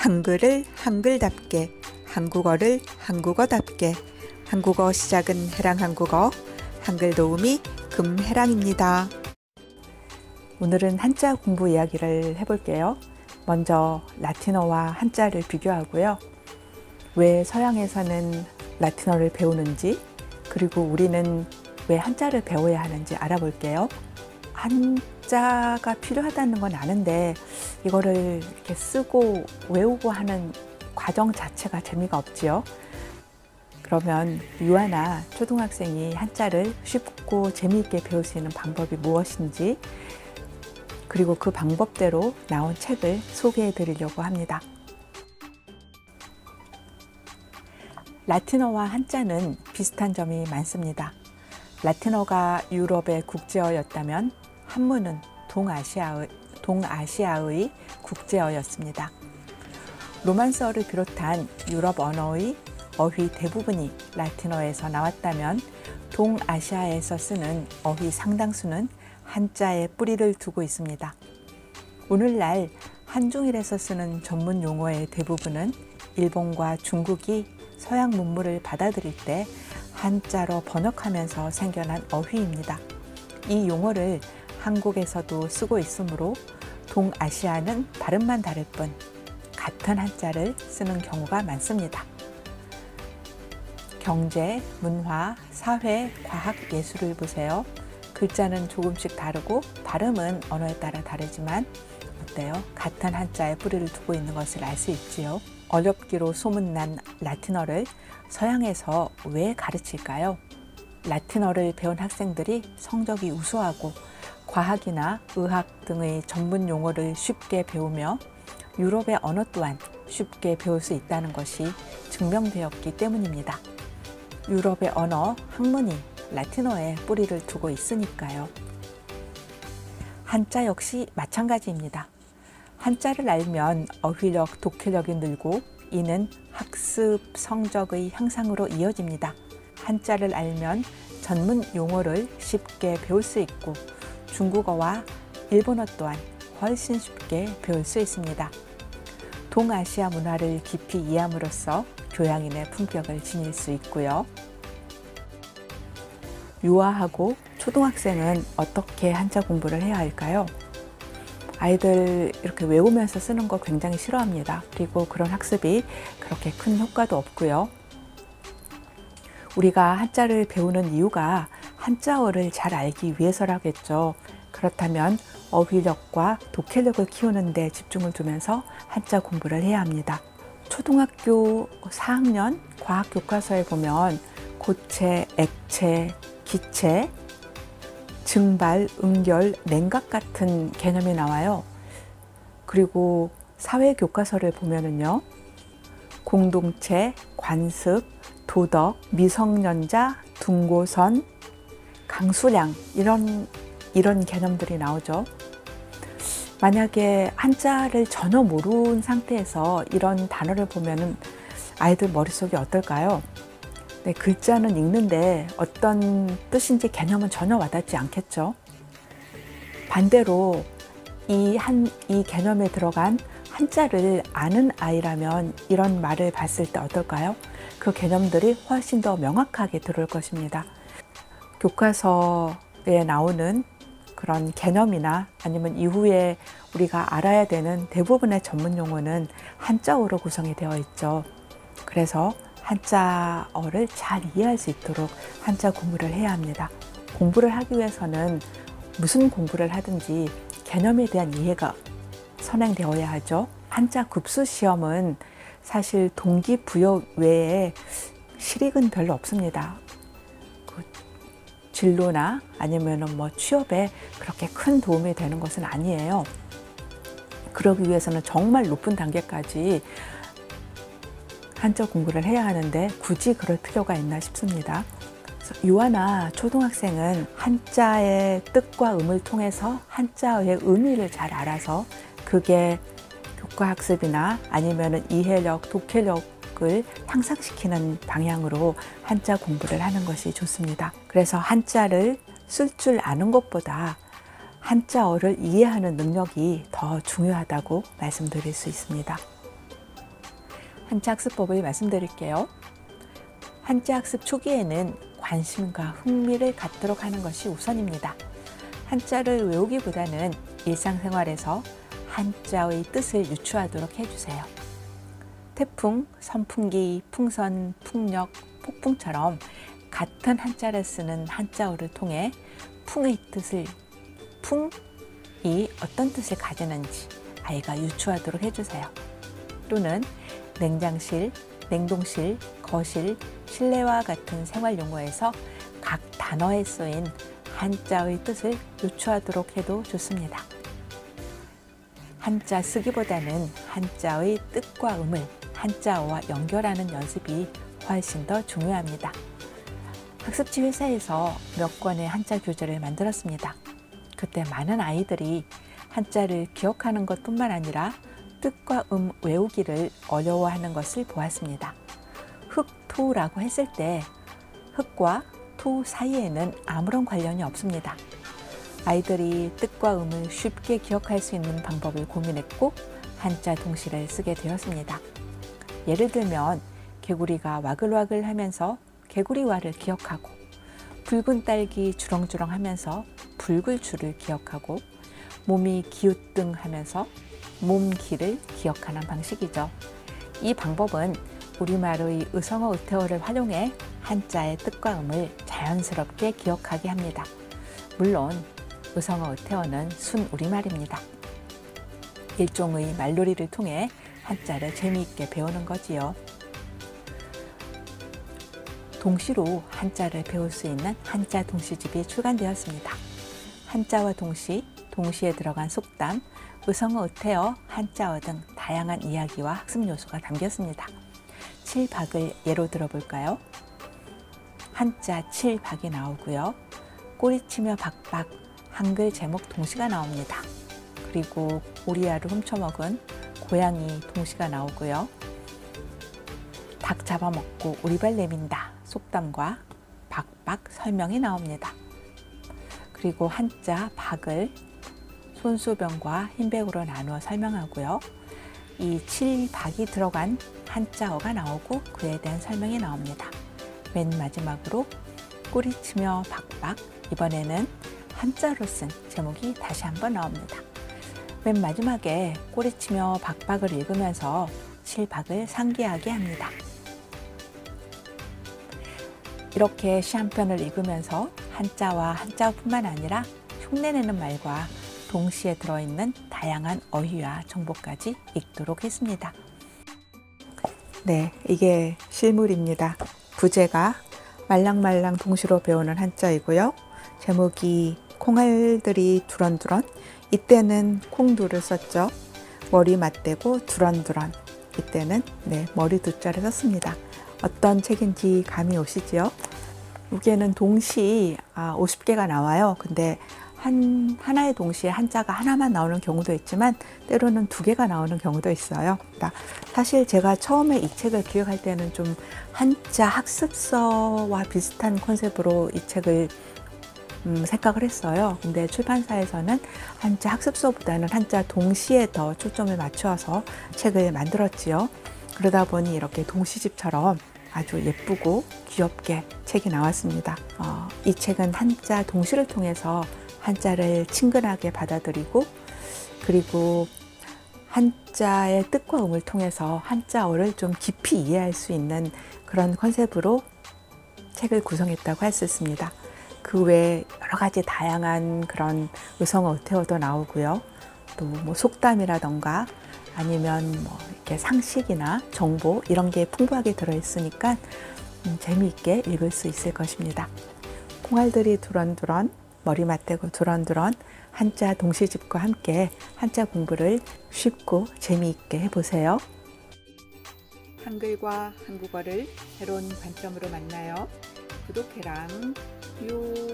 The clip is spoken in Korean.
한글을 한글답게, 한국어를 한국어답게. 한국어 시작은 해랑 한국어, 한글 도우미 금해랑입니다. 오늘은 한자 공부 이야기를 해볼게요. 먼저 라틴어와 한자를 비교하고요. 왜 서양에서는 라틴어를 배우는지, 그리고 우리는 왜 한자를 배워야 하는지 알아볼게요. 한자가 필요하다는 건 아는데 이거를 이렇게 쓰고 외우고 하는 과정 자체가 재미가 없지요. 그러면 유아나 초등학생이 한자를 쉽고 재미있게 배울 수 있는 방법이 무엇인지, 그리고 그 방법대로 나온 책을 소개해 드리려고 합니다. 라틴어와 한자는 비슷한 점이 많습니다. 라틴어가 유럽의 국제어였다면 한문은 동아시아의 국제어였습니다. 로만스어를 비롯한 유럽 언어의 어휘 대부분이 라틴어에서 나왔다면 동아시아에서 쓰는 어휘 상당수는 한자에 뿌리를 두고 있습니다. 오늘날 한중일에서 쓰는 전문 용어의 대부분은 일본과 중국이 서양 문물을 받아들일 때 한자로 번역하면서 생겨난 어휘입니다. 이 용어를 한국에서도 쓰고 있으므로 동아시아는 발음만 다를 뿐 같은 한자를 쓰는 경우가 많습니다. 경제, 문화, 사회, 과학, 예술을 보세요. 글자는 조금씩 다르고 발음은 언어에 따라 다르지만 어때요? 같은 한자에 뿌리를 두고 있는 것을 알 수 있지요. 어렵기로 소문난 라틴어를 서양에서 왜 가르칠까요? 라틴어를 배운 학생들이 성적이 우수하고 과학이나 의학 등의 전문 용어를 쉽게 배우며 유럽의 언어 또한 쉽게 배울 수 있다는 것이 증명되었기 때문입니다. 유럽의 언어, 학문이 라틴어에 뿌리를 두고 있으니까요. 한자 역시 마찬가지입니다. 한자를 알면 어휘력, 독해력이 늘고 이는 학습 성적의 향상으로 이어집니다. 한자를 알면 전문 용어를 쉽게 배울 수 있고 중국어와 일본어 또한 훨씬 쉽게 배울 수 있습니다. 동아시아 문화를 깊이 이해함으로써 교양인의 품격을 지닐 수 있고요. 유아하고 초등학생은 어떻게 한자 공부를 해야 할까요? 아이들 이렇게 외우면서 쓰는 거 굉장히 싫어합니다. 그리고 그런 학습이 그렇게 큰 효과도 없고요. 우리가 한자를 배우는 이유가 한자어를 잘 알기 위해서라겠죠. 그렇다면 어휘력과 독해력을 키우는 데 집중을 두면서 한자 공부를 해야 합니다. 초등학교 4학년 과학 교과서에 보면 고체, 액체, 기체, 증발, 응결, 냉각 같은 개념이 나와요. 그리고 사회 교과서를 보면은요, 공동체, 관습, 도덕, 미성년자, 둥고선, 강수량 이런 개념들이 나오죠. 만약에 한자를 전혀 모르는 상태에서 이런 단어를 보면은 아이들 머릿속이 어떨까요? 네, 글자는 읽는데 어떤 뜻인지 개념은 전혀 와닿지 않겠죠. 반대로 이 개념에 들어간 한자를 아는 아이라면 이런 말을 봤을 때 어떨까요? 그 개념들이 훨씬 더 명확하게 들어올 것입니다. 교과서에 나오는 그런 개념이나 아니면 이후에 우리가 알아야 되는 대부분의 전문 용어는 한자어로 구성이 되어 있죠. 그래서 한자어를 잘 이해할 수 있도록 한자 공부를 해야 합니다. 공부를 하기 위해서는 무슨 공부를 하든지 개념에 대한 이해가 선행되어야 하죠. 한자 급수 시험은 사실 동기부여 외에 실익은 별로 없습니다. 진로나 아니면 취업에 그렇게 큰 도움이 되는 것은 아니에요. 그러기 위해서는 정말 높은 단계까지 한자 공부를 해야 하는데 굳이 그럴 필요가 있나 싶습니다. 유아나 초등학생은 한자의 뜻과 음을 통해서 한자의 의미를 잘 알아서 그게 교과학습이나 아니면 이해력, 독해력을 향상시키는 방향으로 한자 공부를 하는 것이 좋습니다. 그래서 한자를 쓸 줄 아는 것보다 한자어를 이해하는 능력이 더 중요하다고 말씀드릴 수 있습니다. 한자 학습법을 말씀드릴게요. 한자 학습 초기에는 관심과 흥미를 갖도록 하는 것이 우선입니다. 한자를 외우기보다는 일상생활에서 한자의 뜻을 유추하도록 해주세요. 태풍, 선풍기, 풍선, 풍력, 폭풍처럼 같은 한자를 쓰는 한자어를 통해 풍의 뜻을, 풍이 어떤 뜻을 가지는지 아이가 유추하도록 해주세요. 또는 냉장실, 냉동실, 거실, 실내와 같은 생활용어에서 각 단어에 쓰인 한자의 뜻을 유추하도록 해도 좋습니다. 한자 쓰기보다는 한자의 뜻과 음을 한자어와 연결하는 연습이 훨씬 더 중요합니다. 학습지 회사에서 몇 권의 한자 교재를 만들었습니다. 그때 많은 아이들이 한자를 기억하는 것뿐만 아니라 뜻과 외우기를 어려워하는 것을 보았습니다. 흑토라고 했을 때 흑과 토 사이에는 아무런 관련이 없습니다. 아이들이 뜻과 음을 쉽게 기억할 수 있는 방법을 고민했고 한자 동시를 쓰게 되었습니다. 예를 들면 개구리가 와글와글 하면서 개구리와를 기억하고 붉은 딸기 주렁주렁 하면서 붉을줄을 기억하고 몸이 기우뚱 하면서 몸기를 기억하는 방식이죠. 이 방법은 우리말의 의성어 의태어를 활용해 한자의 뜻과 음을 자연스럽게 기억하게 합니다. 물론 의성어 의태어는 순 우리말입니다. 일종의 말놀이를 통해 한자를 재미있게 배우는 거지요. 동시로 한자를 배울 수 있는 한자 동시집이 출간되었습니다. 한자와 동시, 동시에 들어간 속담, 의성어 의태어, 한자어 등 다양한 이야기와 학습 요소가 담겼습니다. 7박을 예로 들어볼까요? 한자 7박이 나오고요. 꼬리치며 박박, 한글 제목 동시가 나옵니다. 그리고 오리알을 훔쳐먹은 고양이 동시가 나오고요. 닭 잡아먹고 오리발 내민다 속담과 박박 설명이 나옵니다. 그리고 한자 박을 손수병과 흰백으로 나누어 설명하고요. 이 7박이 들어간 한자어가 나오고 그에 대한 설명이 나옵니다. 맨 마지막으로 꼬리치며 박박, 이번에는 한자로 쓴 제목이 다시 한번 나옵니다. 맨 마지막에 꼬리치며 박박을 읽으면서 7박을 상기하게 합니다. 이렇게 시 한 편을 읽으면서 한자와 한자어뿐만 아니라 흉내내는 말과 동시에 들어있는 다양한 어휘와 정보까지 읽도록 했습니다. 네, 이게 실물입니다. 부제가 말랑말랑 동시로 배우는 한자이고요. 제목이 콩알들이 두런두런, 이때는 콩두를 썼죠. 머리 맞대고 두런두런, 이때는 머리 두자를 썼습니다. 어떤 책인지 감이 오시지요? 여기에는 동시 50개가 나와요. 근데 하나의 동시에 한자가 하나만 나오는 경우도 있지만 때로는 2개가 나오는 경우도 있어요. 사실 제가 처음에 이 책을 기획할 때는 좀 한자 학습서와 비슷한 컨셉으로 이 책을 생각을 했어요. 근데 출판사에서는 한자 학습서보다는 한자 동시에 더 초점을 맞춰서 책을 만들었지요. 그러다 보니 이렇게 동시집처럼 아주 예쁘고 귀엽게 책이 나왔습니다. 이 책은 한자 동시를 통해서 한자를 친근하게 받아들이고 그리고 한자의 뜻과 음을 통해서 한자어를 좀 깊이 이해할 수 있는 그런 컨셉으로 책을 구성했다고 할 수 있습니다. 그 외에 여러 가지 다양한 그런 의성어 의태어도 나오고요. 또 뭐 속담이라던가 아니면 뭐 이렇게 상식이나 정보 이런 게 풍부하게 들어있으니까 재미있게 읽을 수 있을 것입니다. 콩알들이 두런두런, 머리 맞대고 두런두런, 한자 동시집과 함께 한자 공부를 쉽고 재미있게 해보세요. 한글과 한국어를 새로운 관점으로 만나요. 구독해랑 요.